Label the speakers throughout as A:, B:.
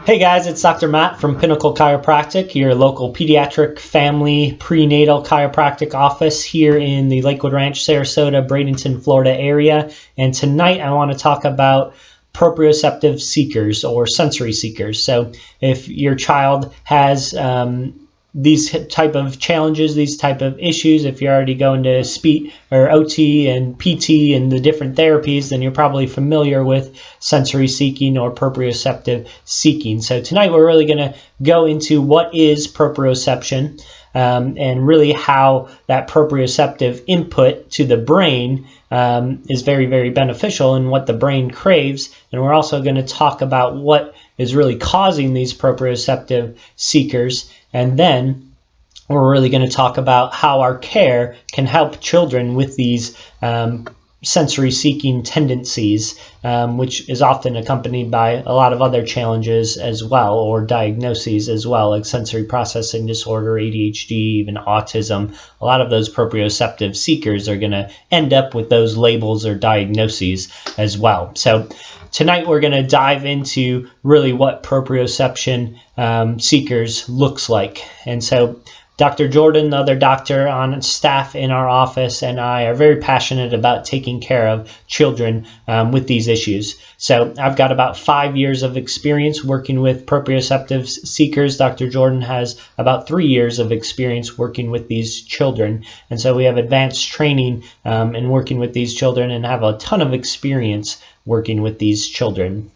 A: Hey guys, it's Dr. Matt from Pinnacle Chiropractic, your local pediatric family prenatal chiropractic office here in the Lakewood Ranch, Sarasota, Bradenton, Florida area. And tonight I want to talk about proprioceptive seekers or sensory seekers. So if your child has these type of challenges, these type of issues, if you're already going to speech or OT and PT and the different therapies, then you're probably familiar with sensory seeking or proprioceptive seeking. So tonight we're really going to go into what is proprioception and really how that proprioceptive input to the brain is very, very beneficial and what the brain craves. And we're also going to talk about what is really causing these proprioceptive seekers. And then we're really going to talk about how our care can help children with these sensory seeking tendencies, which is often accompanied by a lot of other challenges as well, or diagnoses as well, like sensory processing disorder, ADHD, even autism. A lot of those proprioceptive seekers are going to end up with those labels or diagnoses as well. So tonight we're going to dive into really what proprioception seekers looks like. And so Dr. Jordan, the other doctor on staff in our office, and I are very passionate about taking care of children with these issues. So I've got about 5 years of experience working with proprioceptive seekers. Dr. Jordan has about 3 years of experience working with these children. And so we have advanced training in working with these children and have a ton of experience working with these children.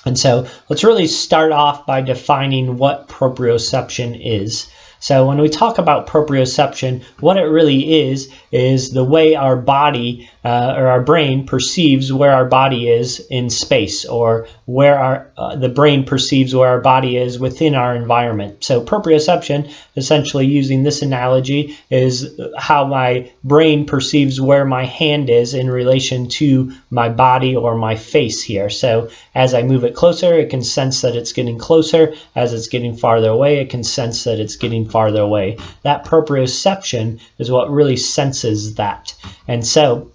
A: And so let's really start off by defining what proprioception is. So when we talk about proprioception, what it really is the way our body or our brain perceives where our body is in space, or where the brain perceives where our body is within our environment. So proprioception, essentially using this analogy, is how my brain perceives where my hand is in relation to my body or my face here. So as I move it closer, it can sense that it's getting closer. As it's getting farther away, it can sense that it's getting farther away. That proprioception is what really senses that. And so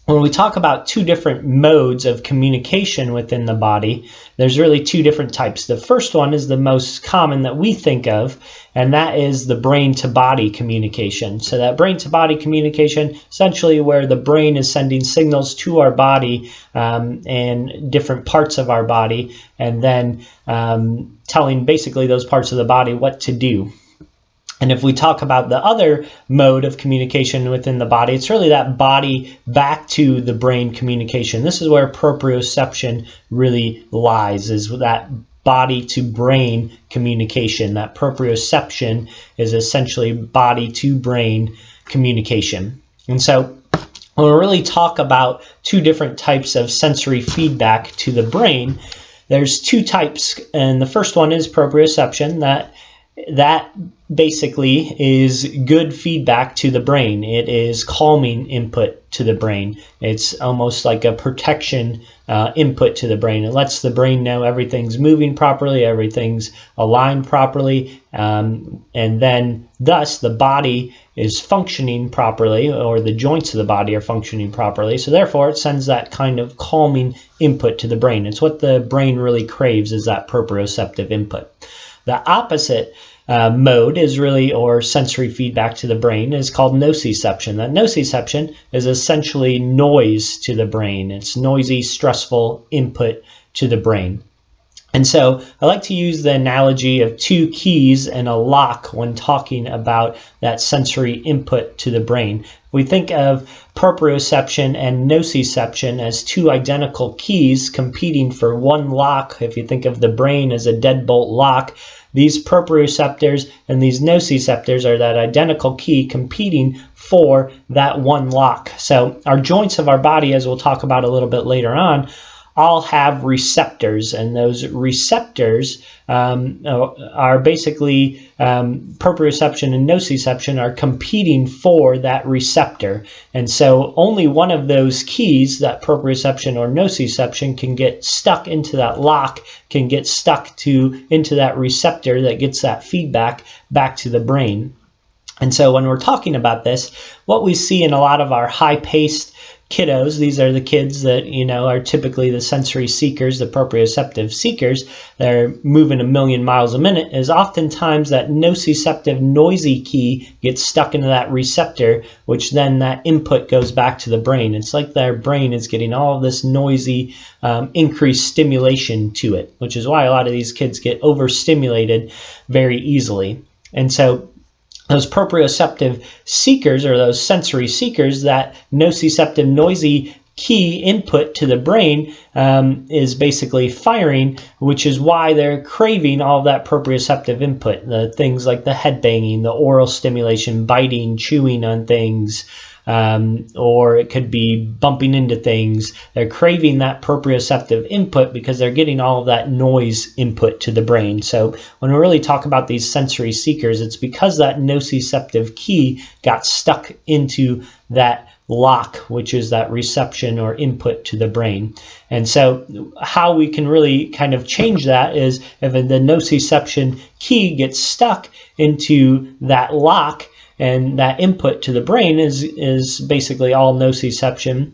A: when we talk about two different modes of communication within the body, there's really two different types. The first one is the most common that we think of, and that is the brain-to-body communication. So that brain-to-body communication, essentially where the brain is sending signals to our body and different parts of our body, and then telling basically those parts of the body what to do. And if we talk about the other mode of communication within the body, it's really that body back to the brain communication. This is where proprioception really lies, is that body to brain communication. That proprioception is essentially body to brain communication. And so when we really talk about two different types of sensory feedback to the brain, there's two types. And the first one is proprioception. That basically is good feedback to the brain. It is calming input to the brain. It's almost like a protection input to the brain. It lets the brain know everything's moving properly, everything's aligned properly, and then thus the body is functioning properly, or the joints of the body are functioning properly. So therefore it sends that kind of calming input to the brain. It's what the brain really craves, is that proprioceptive input. The opposite mode is really, or sensory feedback to the brain, is called nociception. That nociception is essentially noise to the brain. It's noisy, stressful input to the brain. And so I like to use the analogy of two keys and a lock when talking about that sensory input to the brain. We think of proprioception and nociception as two identical keys competing for one lock. If you think of the brain as a deadbolt lock, these proprioceptors and these nociceptors are that identical key competing for that one lock. So our joints of our body, as we'll talk about a little bit later on, all have receptors, and those receptors are basically proprioception and nociception are competing for that receptor. And so only one of those keys, that proprioception or nociception, can get stuck into that lock, can get stuck into that receptor that gets that feedback back to the brain. And so when we're talking about this, what we see in a lot of our high-paced kiddos, these are the kids that, are typically the sensory seekers, the proprioceptive seekers, they're moving a million miles a minute, is oftentimes that nociceptive noisy key gets stuck into that receptor, which then that input goes back to the brain. It's like their brain is getting all of this noisy, increased stimulation to it, which is why a lot of these kids get overstimulated very easily. And so those proprioceptive seekers, or those sensory seekers, that nociceptive noisy key input to the brain is basically firing, which is why they're craving all of that proprioceptive input. The things like the head banging, the oral stimulation, biting, chewing on things, or it could be bumping into things. They're craving that proprioceptive input because they're getting all of that noise input to the brain. So when we really talk about these sensory seekers, it's because that nociceptive key got stuck into that lock, which is that reception or input to the brain. And so how we can really kind of change that is if the nociception key gets stuck into that lock, and that input to the brain is basically all nociception,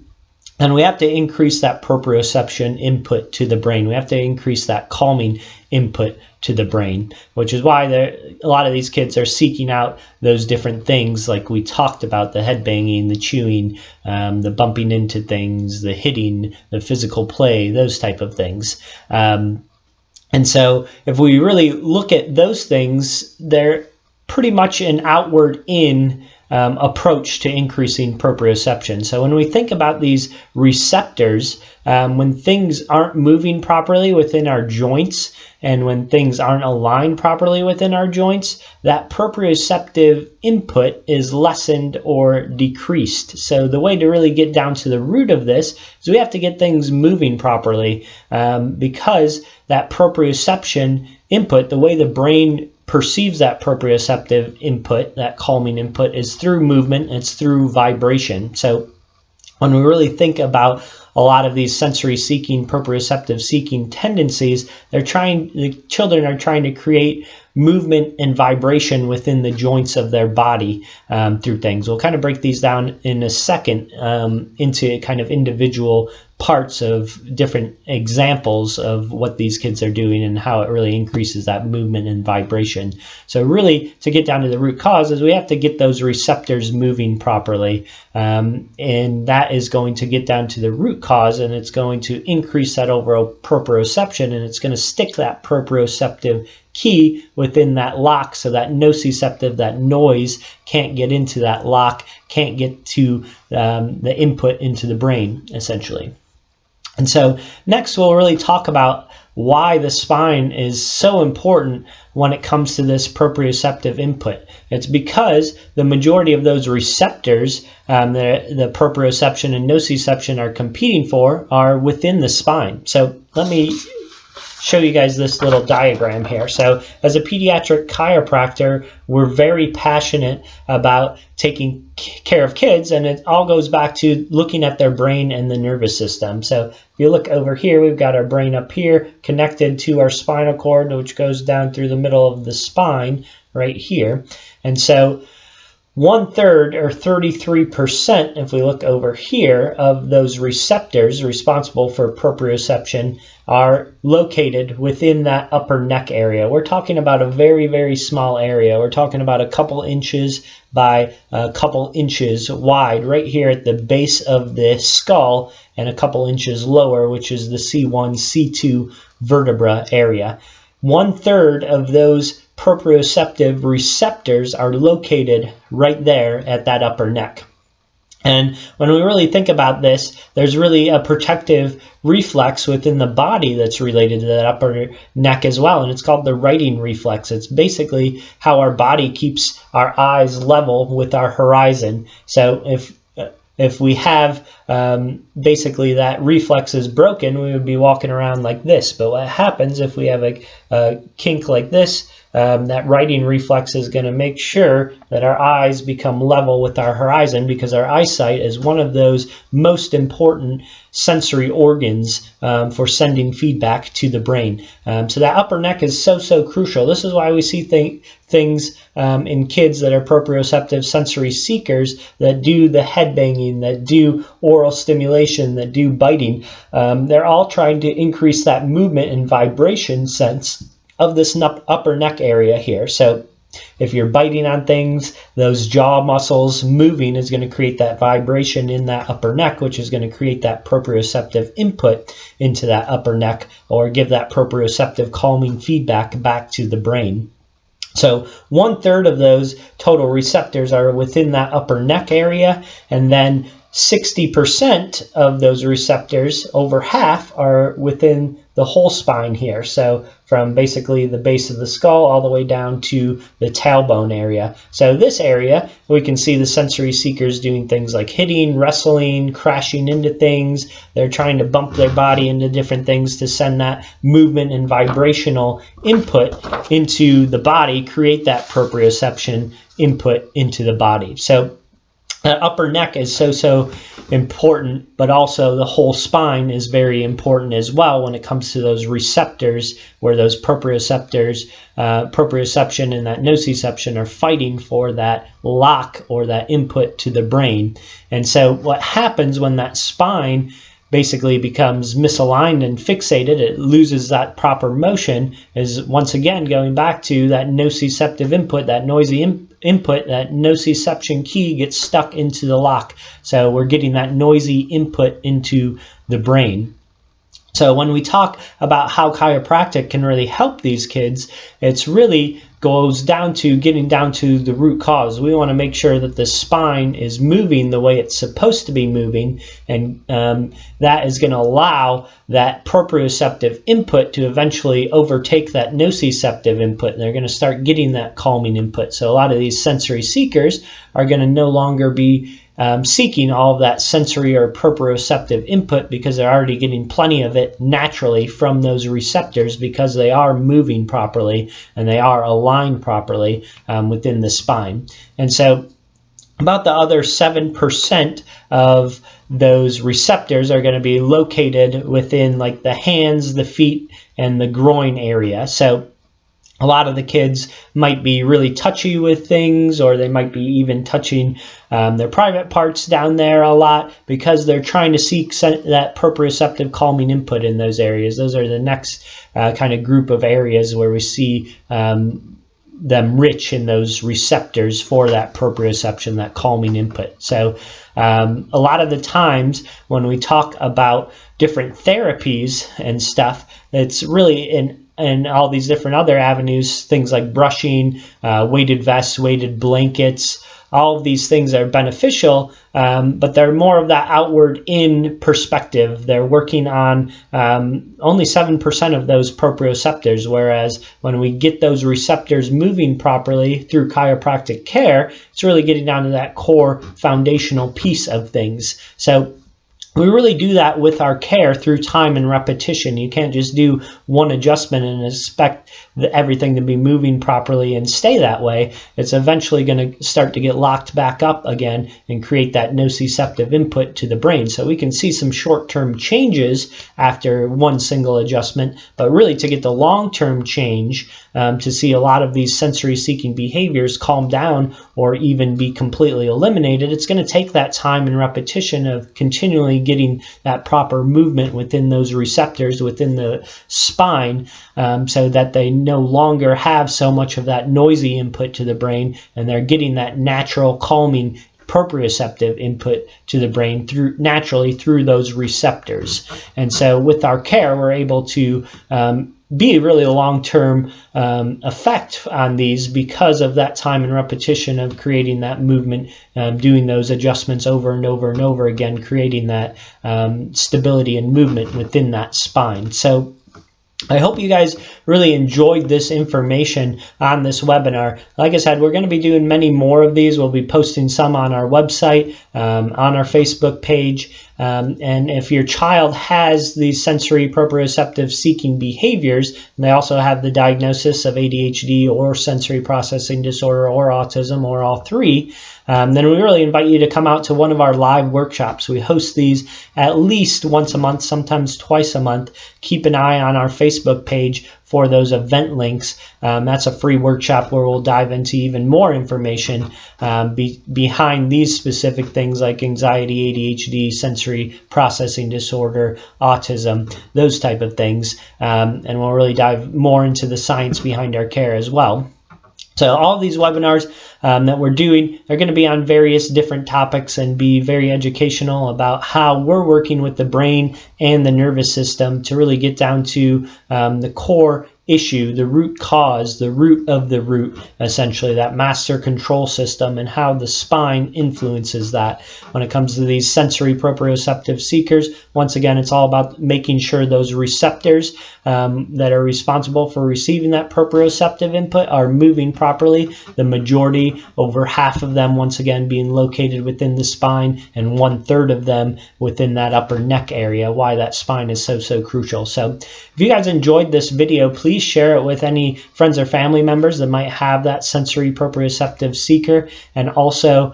A: and we have to increase that proprioception input to the brain. We have to increase that calming input to the brain, which is why a lot of these kids are seeking out those different things like we talked about, the head banging, the chewing, the bumping into things, the hitting, the physical play, those type of things. And so if we really look at those things, they're pretty much an outward in approach to increasing proprioception. So when we think about these receptors, when things aren't moving properly within our joints and when things aren't aligned properly within our joints, that proprioceptive input is lessened or decreased. So the way to really get down to the root of this is we have to get things moving properly, because that proprioception input, the way the brain perceives that proprioceptive input, that calming input, is through movement, it's through vibration. So when we really think about a lot of these sensory seeking, proprioceptive seeking tendencies, the children are trying to create movement and vibration within the joints of their body through things. We'll kind of break these down in a second into kind of individual parts of different examples of what these kids are doing and how it really increases that movement and vibration. So really, to get down to the root cause, is we have to get those receptors moving properly, and that is going to get down to the root cause, and it's going to increase that overall proprioception, and it's going to stick that proprioceptive key within that lock, so that nociceptive, that noise, can't get into that lock, can't get to the input into the brain, essentially. And so next we'll really talk about why the spine is so important when it comes to this proprioceptive input. It's because the majority of those receptors the proprioception and nociception are competing for are within the spine. So let me show you guys this little diagram here. So as a pediatric chiropractor, we're very passionate about taking care of kids, and it all goes back to looking at their brain and the nervous system. So if you look over here, we've got our brain up here connected to our spinal cord, which goes down through the middle of the spine right here. And so 1/3 or 33%, if we look over here, of those receptors responsible for proprioception are located within that upper neck area. We're talking about a very, very small area. We're talking about a couple inches by a couple inches wide right here at the base of the skull, and a couple inches lower, which is the C1, C2 vertebra area. 1/3 of those proprioceptive receptors are located right there at that upper neck. And when we really think about this, there's really a protective reflex within the body that's related to that upper neck as well, and it's called the righting reflex. It's basically how our body keeps our eyes level with our horizon. So if we have basically that reflex is broken, we would be walking around like this. But what happens if we have a kink like this, that righting reflex is going to make sure that our eyes become level with our horizon, because our eyesight is one of those most important sensory organs for sending feedback to the brain. So that upper neck is so crucial. This is why we see things in kids that are proprioceptive sensory seekers, that do the head banging, that do oral stimulation, that do biting. They're all trying to increase that movement and vibration sense of this upper neck area here. So if you're biting on things, those jaw muscles moving is going to create that vibration in that upper neck, which is going to create that proprioceptive input into that upper neck, or give that proprioceptive calming feedback back to the brain. So 1/3 of those total receptors are within that upper neck area, and then 60% of those receptors, over half, are within the whole spine here. So from basically the base of the skull all the way down to the tailbone area. So this area, we can see the sensory seekers doing things like hitting, wrestling, crashing into things. They're trying to bump their body into different things to send that movement and vibrational input into the body, create that proprioception input into the body. So that upper neck is so important, but also the whole spine is very important as well when it comes to those receptors, where those proprioceptors, proprioception and that nociception are fighting for that lock or that input to the brain. And so what happens when that spine basically becomes misaligned and fixated, it loses that proper motion, is once again going back to that nociceptive input, that noisy input, that nociception key gets stuck into the lock. So we're getting that noisy input into the brain. So when we talk about how chiropractic can really help these kids, it's really goes down to getting down to the root cause. We want to make sure that the spine is moving the way it's supposed to be moving, and that is going to allow that proprioceptive input to eventually overtake that nociceptive input, and they're going to start getting that calming input. So a lot of these sensory seekers are going to no longer be seeking all of that sensory or proprioceptive input, because they're already getting plenty of it naturally from those receptors, because they are moving properly and they are aligned properly within the spine. And so about the other 7% of those receptors are going to be located within like the hands, the feet, and the groin area. So a lot of the kids might be really touchy with things, or they might be even touching their private parts down there a lot, because they're trying to seek that proprioceptive calming input in those areas. Those are the next kind of group of areas where we see them rich in those receptors for that proprioception, that calming input. So a lot of the times when we talk about different therapies and stuff, it's really and all these different other avenues, things like brushing, weighted vests, weighted blankets, all of these things are beneficial, but they're more of that outward in perspective. They're working on only 7% of those proprioceptors, whereas when we get those receptors moving properly through chiropractic care, it's really getting down to that core foundational piece of things. So we really do that with our care through time and repetition. You can't just do one adjustment and expect everything to be moving properly and stay that way. It's eventually going to start to get locked back up again and create that nociceptive input to the brain. So we can see some short-term changes after one single adjustment, but really to get the long-term change, to see a lot of these sensory-seeking behaviors calm down or even be completely eliminated, it's going to take that time and repetition of continually getting that proper movement within those receptors within the spine, so that they no longer have so much of that noisy input to the brain, and they're getting that natural calming proprioceptive input to the brain naturally through those receptors. And so with our care, we're able to be really a long-term effect on these because of that time and repetition of creating that movement, doing those adjustments over and over and over again, creating that stability and movement within that spine. So I hope you guys really enjoyed this information on this webinar. Like I said, we're going to be doing many more of these. We'll be posting some on our website, on our Facebook page. And if your child has these sensory proprioceptive seeking behaviors, and they also have the diagnosis of ADHD or sensory processing disorder or autism or all three, then we really invite you to come out to one of our live workshops. We host these at least once a month, sometimes twice a month. Keep an eye on our Facebook page for those event links. That's a free workshop where we'll dive into even more information behind these specific things like anxiety, ADHD, sensory processing disorder, autism, those type of things. And we'll really dive more into the science behind our care as well. So all of these webinars that we're doing are going to be on various different topics and be very educational about how we're working with the brain and the nervous system to really get down to the core issue, the root cause, the root of the root, essentially, that master control system and how the spine influences that. When it comes to these sensory proprioceptive seekers, once again, it's all about making sure those receptors that are responsible for receiving that proprioceptive input are moving properly. The majority, over half of them, once again, being located within the spine, and 1/3 of them within that upper neck area, why that spine is so crucial. So if you guys enjoyed this video, please share it with any friends or family members that might have that sensory proprioceptive seeker, and also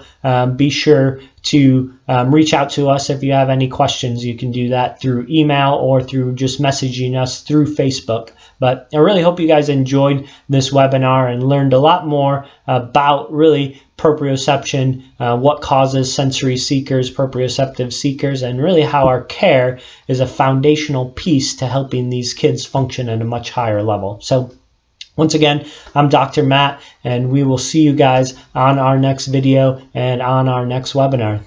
A: be sure to reach out to us if you have any questions. You can do that through email or through just messaging us through Facebook. But I really hope you guys enjoyed this webinar and learned a lot more about really proprioception, what causes sensory seekers, proprioceptive seekers, and really how our care is a foundational piece to helping these kids function at a much higher level. So once again, I'm Dr. Matt, and we will see you guys on our next video and on our next webinar.